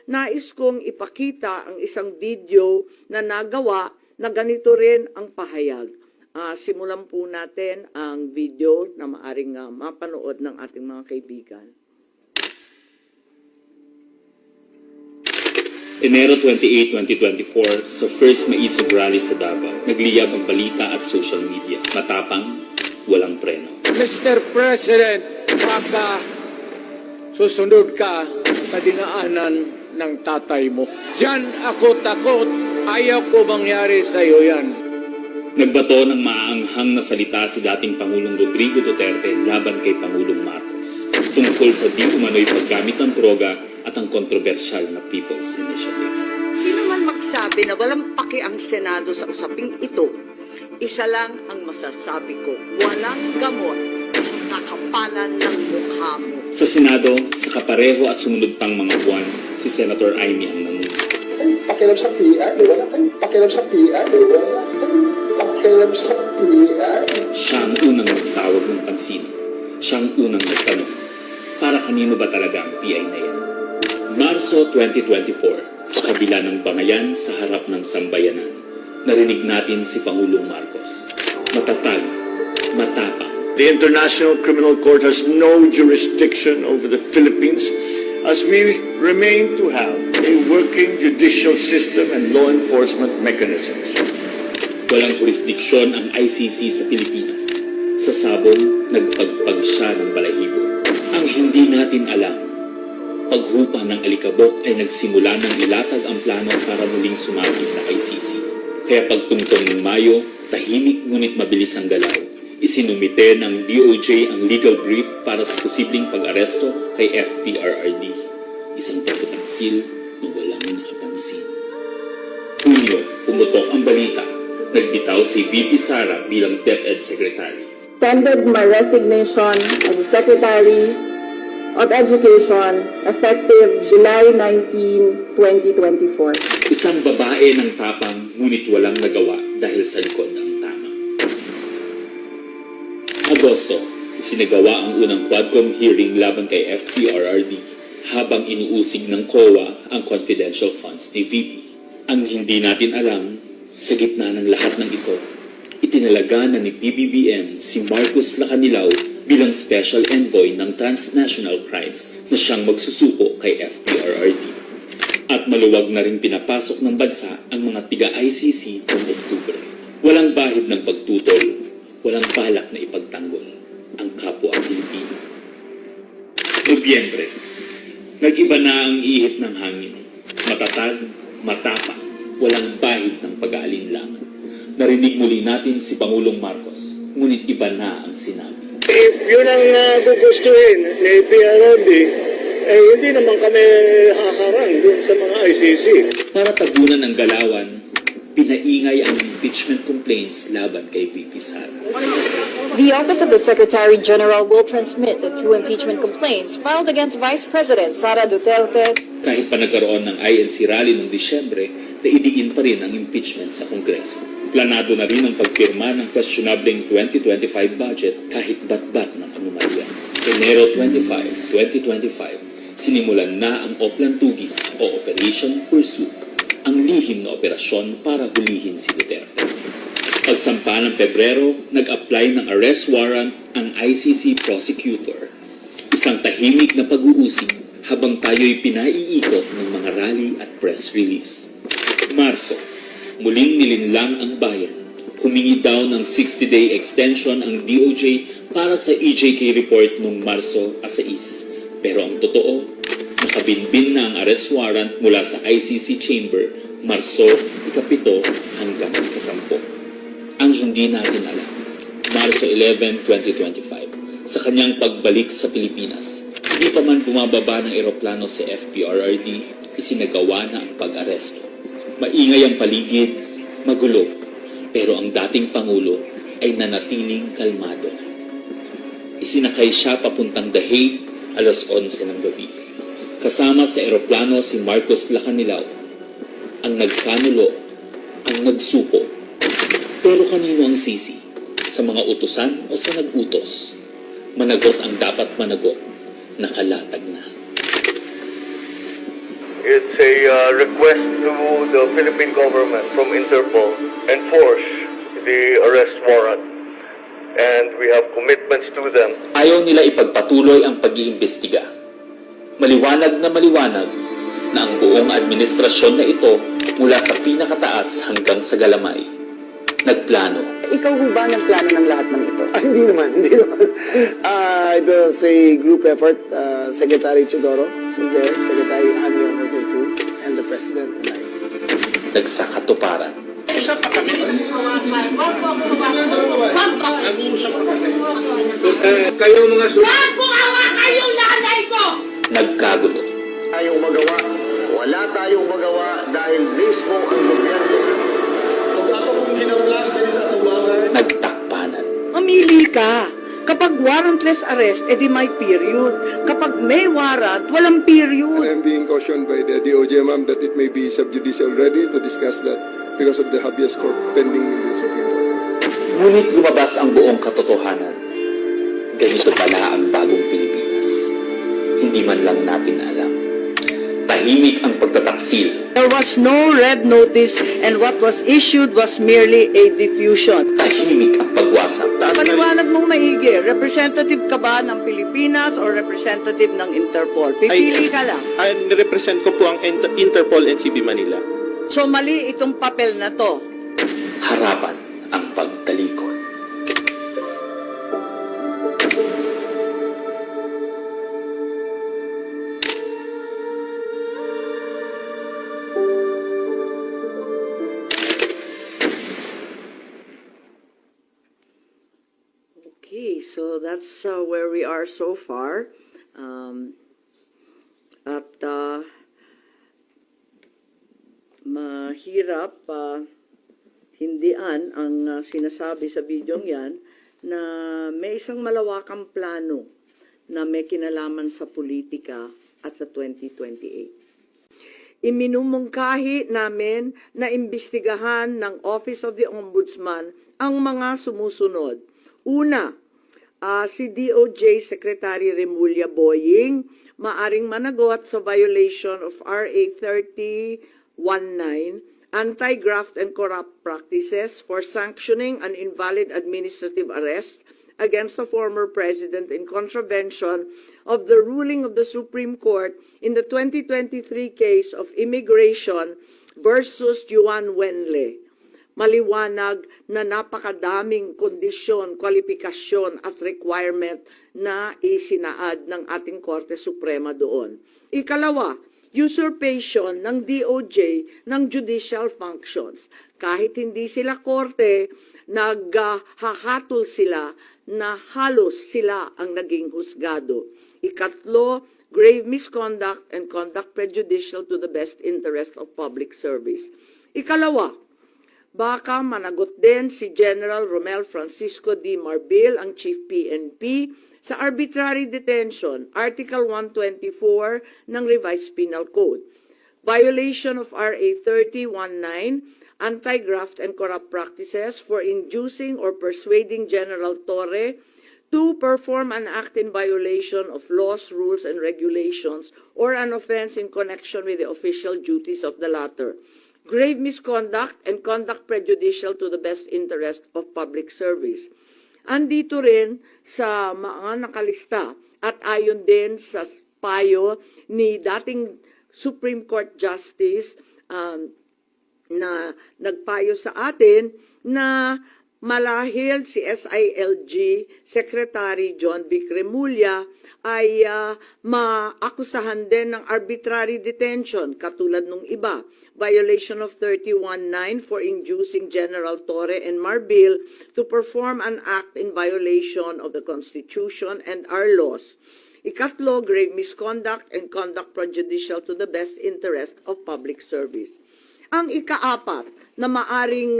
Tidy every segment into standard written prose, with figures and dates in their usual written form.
nais kong ipakita ang isang video na nagawa na ganito rin ang pahayag. Simulan po natin ang video na maaring mapanood ng ating mga kaibigan. Enero 28, 2024, sa first Maisog Rally sa Davao, nagliyab ang balita at social media. Matapang, walang preno. Mr. President, baka susunod ka sa dinaanan ng tatay mo. Diyan ako takot. Ayaw ko mangyari sa iyo yan. Nagbato ng maaanghang na salita si dating Pangulong Rodrigo Duterte laban kay Pangulong Marcos tungkol sa di umano'y paggamit ng droga at ang kontrobersyal na People's Initiative. Sino man magsabi na walang paki ang Senado sa usaping ito, isa lang ang masasabi ko, walang gamot sa kakapalan ng mukha mo. Sa Senado, sa kapareho at sumunod pang mga buwan, si Senator Amy ang nanuna. Pakialam sa PR, wala kayong pakialam sa PR, wala kayong pakialam sa PR. Siya ang unang nagtawag ng pansin. Siya ang unang nagtanong, para kanino ba talaga ang PI na yan? Marso 2024, sa kabila ng bangayan sa harap ng sambayanan, narinig natin si Pangulong Marcos. Matatag, matapang. The International Criminal Court has no jurisdiction over the Philippines as we remain to have a working judicial system and law enforcement mechanisms. Walang jurisdiksyon ang ICC sa Pilipinas. Sa sabong, nagpagpag siya ng balahibo. Ang hindi natin alam, paghupa ng alikabok ay nagsimula ng ilatag ang plano para muling sumagi sa ICC. Kaya pagtungtong ng Mayo, tahimik ngunit mabilis ang galaw. Isinumite ng DOJ ang legal brief para sa posibleng pag-aresto kay FPRRD. Isang pagpataksil na walang nakapansin. Hunyo, pumutok ang balita. Nagbitaw si VP Sara bilang DepEd Secretary. Tendered my resignation as the Secretary of Education effective July 19, 2024. Isang babae ng tapang ngunit walang nagawa dahil sa likod ng tama. Agosto, isinagawa ang unang Quadcom hearing laban kay FPRRD habang inuusig ng COA ang confidential funds ni VP. Ang hindi natin alam, sa gitna ng lahat ng ito, itinalaga na ni PBBM si Marcos Lacanilaw bilang Special Envoy ng Transnational Crimes na siyang magsusuko kay FPRRD. At maluwag na rin pinapasok ng bansa ang mga tiga-ICC noong Oktubre. Walang bahid ng pagtutol, walang balak na ipagtanggol ang kapwa Pilipino. Nobyembre, nag-iba na ang ihip ng hangin. Matatag, matapang, walang bahid ng pag-aalinlangan. Narinig muli natin si Pangulong Marcos, ngunit iba na ang sinabi. If yun ang gugustuhin ni PRRD, hindi naman kami haharang dun sa mga ICC. Para tabunan ang galawan, pinaingay ang impeachment complaints laban kay VP Sara. The Office of the Secretary General will transmit the two impeachment complaints filed against Vice President Sara Duterte. Kahit pa nagkaroon ng INC rally noong Disyembre, naidiin pa rin ang impeachment sa Kongreso. Planado na rin ang pagpirma ng questionableng 2025 budget kahit bat-bat ng anomalya. Enero 25, 2025, sinimulan na ang Oplan Tugis o Operation Pursuit, ang lihim na operasyon para hulihin si Duterte. Pagsampa ng Pebrero, nag-apply ng arrest warrant ang ICC prosecutor. Isang tahimik na pag-uusig habang tayo'y pinaiikot ng mga rally at press release. Marso, muling nilinlang ang bayan. Humingi daw ng 60-day extension ang DOJ para sa EJK report noong Marso 6. Pero ang totoo, nakabinbin na ang arrest warrant mula sa ICC chamber Marso 7 hanggang 10. Ang hindi natin alam, Marso 11, 2025, sa kanyang pagbalik sa Pilipinas, hindi pa man bumababa ng eroplano si FPRRD, isinagawa na ang pag-aresto. Maingay ang paligid, magulo, pero ang dating Pangulo ay nanatiling kalmado. Isinakay siya papuntang The Hague, alas 11 ng gabi. Kasama sa eroplano si Marcos Lacanilaw, ang nagkanulo, ang nagsuko. Pero kanino ang sisi? Sa mga utusan o sa nag-utos? Managot ang dapat managot, nakalatag na. It's a request to the Philippine government from Interpol enforce the arrest warrant. And we have commitments to them. Ayaw nila ipagpatuloy ang pag-iimbestiga. Maliwanag na ang buong administrasyon na ito mula sa pinakataas hanggang sa galamay. Nagplano. Ikaw ho ba nagplano ng lahat ng ito? Hindi naman. It was a group effort. Secretary Chudoro was there, Secretary Anyo was there too, and the President and I. Nagsakatuparan. Kayo mga Nagkagulo. Tayong magawa. Wala tayong magawa dahil mismo ang gobyerno. Nagtakpanan. Mamili ka. Kapag warrantless arrest, edi may period. Kapag may warrant, walang period. I am being cautioned by the DOJ, ma'am, that it may be sub-judice already to discuss that because of the habeas corpus pending in the Supreme Court. Ngunit lumabas ang buong katotohanan. Ganito pala ang bagong Pilipinas. Hindi man lang natin alam. Tahimik ang pagtataksil. There was no red notice and what was issued was merely a diffusion. Tahimik ang pagwasak. Paliwanag mong maigi, representative ka ba ng Pilipinas or representative ng Interpol? Pipili ka lang. Represent ko po ang Interpol NCB Manila. So mali itong papel na to. Harapan ang pagtalikod. Okay, so that's where we are so far. Mahirap hindian ang sinasabi sa bidyong yan na may isang malawakang plano na may kinalaman sa politika at sa 2028. Iminumungkahi namin na imbestigahan ng Office of the Ombudsman ang mga sumusunod. Una, si DOJ Secretary Remulla Boying maaring managot sa violation of RA 3019, Anti-Graft and Corrupt Practices for sanctioning an invalid administrative arrest against the former president in contravention of the ruling of the Supreme Court in the 2023 case of Immigration versus Juan Wenle. Maliwanag na napakadaming kondisyon, kwalifikasyon at requirement na isinaad ng ating Korte Suprema doon. Ikalawa, usurpation ng DOJ ng judicial functions. Kahit hindi sila korte, naghahatol sila na halos sila ang naging husgado. Ikatlo, grave misconduct and conduct prejudicial to the best interest of public service. Ikalawa, baka managot din si General Romel Francisco D. Marbil, ang Chief PNP, sa arbitrary detention, Article 124 ng Revised Penal Code. Violation of RA 3019, Anti-Graft and Corrupt Practices for inducing or persuading General Torre to perform an act in violation of laws, rules, and regulations or an offense in connection with the official duties of the latter. Grave misconduct and conduct prejudicial to the best interest of public service. Andito rin sa mga nakalista at ayon din sa payo ni dating Supreme Court Justice na nagpayo sa atin na malahil si SILG Secretary John Vic Remulla ay maakusahan din ng arbitrary detention katulad nung iba. Violation of 31.9 for inducing General Torre and Marbil to perform an act in violation of the Constitution and our laws. Ikatlo, grave misconduct and conduct prejudicial to the best interest of public service. Ang ikaapat na maaring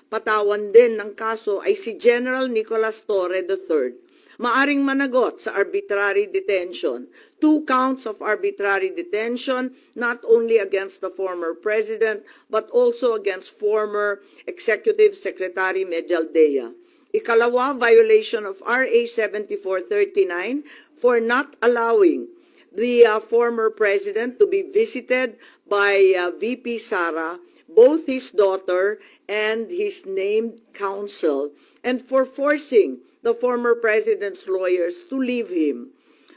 patawan din ng kaso ay si General Nicolas Torre III. Maaring managot sa arbitrary detention. 2 counts of arbitrary detention, not only against the former president, but also against former Executive Secretary Medialdea. Ikalawa, violation of RA 7439 for not allowing the former president to be visited by VP Sara, both his daughter and his named counsel, and for forcing the former president's lawyers to leave him.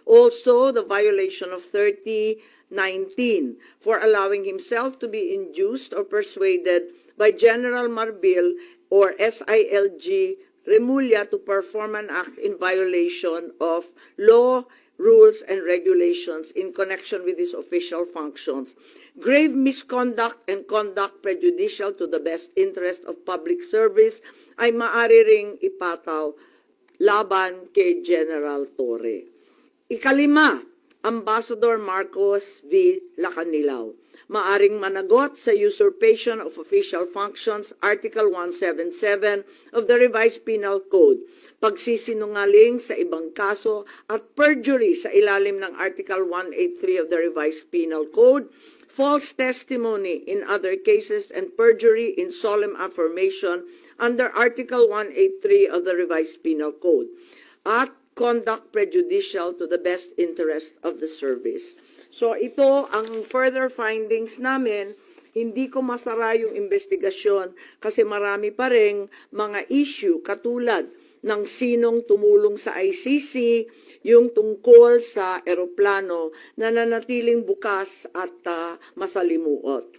Also, the violation of 3019 for allowing himself to be induced or persuaded by General Marbil or SILG Remulla to perform an act in violation of law, rules, and regulations in connection with his official functions. Grave misconduct and conduct prejudicial to the best interest of public service ay maaari ring ipataw laban kay General Torre. Ikalima, Ambassador Marcos V. Lacanilaw. Maaring managot sa usurpation of official functions, Article 177 of the Revised Penal Code, pagsisinungaling sa ibang kaso at perjury sa ilalim ng Article 183 of the Revised Penal Code, false testimony in other cases, and perjury in solemn affirmation under Article 183 of the Revised Penal Code, at conduct prejudicial to the best interest of the service. So ito ang further findings namin. Hindi ko masara yung investigasyon kasi marami pa ring mga issue katulad ng sinong tumulong sa ICC, yung tungkol sa eroplano na nanatiling bukas at masalimuot.